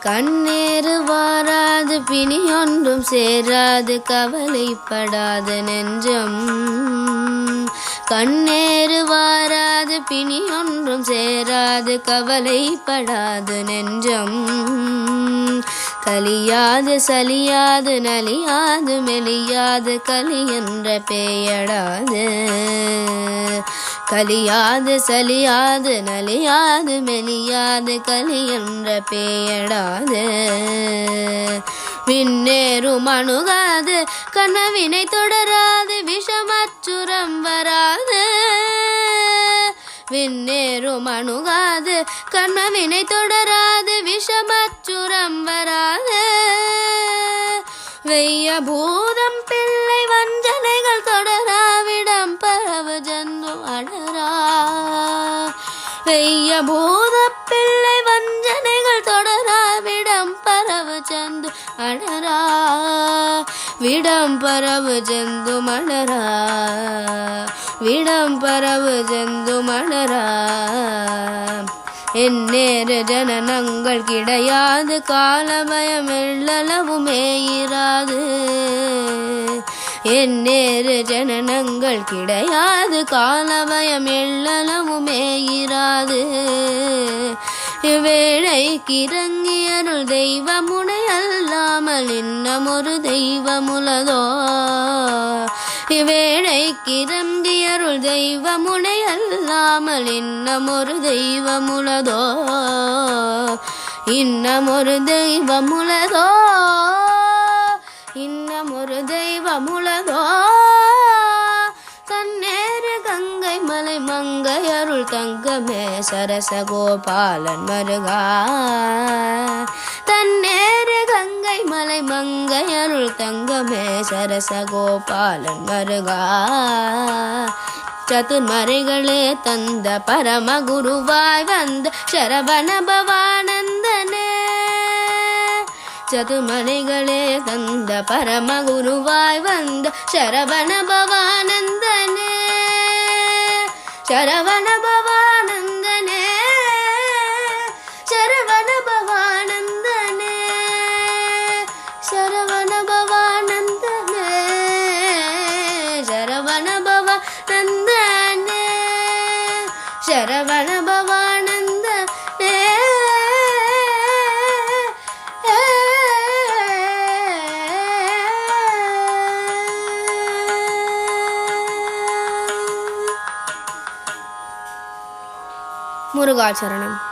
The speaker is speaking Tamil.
கண்ணேறு வாராது பிணி ஒன்றும் சேராது கவலைப்படாத நெஞ்சம். கண்ணேறு வாராது பிணி ஒன்றும் சேராது கவலைப்படாது நெஞ்சம். கலியாது சலியாது நலியாது மெலியாது கலி என்ற பேயடாது. கலியாது சலியாது நலியாது மெலியாது கலி என்ற பேயடாது. விண்ணேறும் அணுகாது கனவினை தொடராது விஷமச்சுரம் வராது. விண்ணேறும் அணுகாது கனவினை தொடராது விஷமச்சுரம் வராது. வெய்ய பூதம் பிள்ளை வஞ்சனைகள் தொடராவிடம் பரவு ஜந்து அடரா. வெய்ய பூத பிள்ளை வஞ்சனைகள் தொடராவிடம் பரவு ஜந்து அடரா. விடம் பரவு ஜந்து மணரா. விடம் பரவு ஜந்து மணரா. எந்நேர ஜனனங்கள் கிடையாது காலபயம் எள்ளளவுமே இராது. எந்நேர ஜனனங்கள் கிடையாது காலபயம் எள்ளளவுமே இராது. இவ்வேளைக்கு இறங்கியருள் தெய்வமுனை அல்லாமல் இன்னமொரு தெய்வமுலதோ. இவ்வேளைக்கு இறங்கியருள் தெய்வமுனை அல்லாமல் இன்னமொரு தெய்வமுலதோ. இன்னமொரு தெய்வமுலதோ. இன்னமொரு தெய்வமுலதோ. தன்னேறு கங்கை மலை மங்கை அருள் தங்கமே சரசகோபாலன் மருகா. தன்னேறு கங்கை மலை மங்கை அருள் தங்கமே சரசகோபாலன் மருகா. சதுர்மறைகளே தந்த பரமகுருவாய் வந்த சரவண பவானந்தனே. சதுர்மறைகளே தந்த பரமகுருவாய் வந்த சரவண பவானந்தனே. சரவண பவானந்தனே. சரவண பவானந்தனே. சரவண பவானந்தனே. சரவண பவானந்தனே. சரவண பவானந்தனே. முருகாச்சரணம்.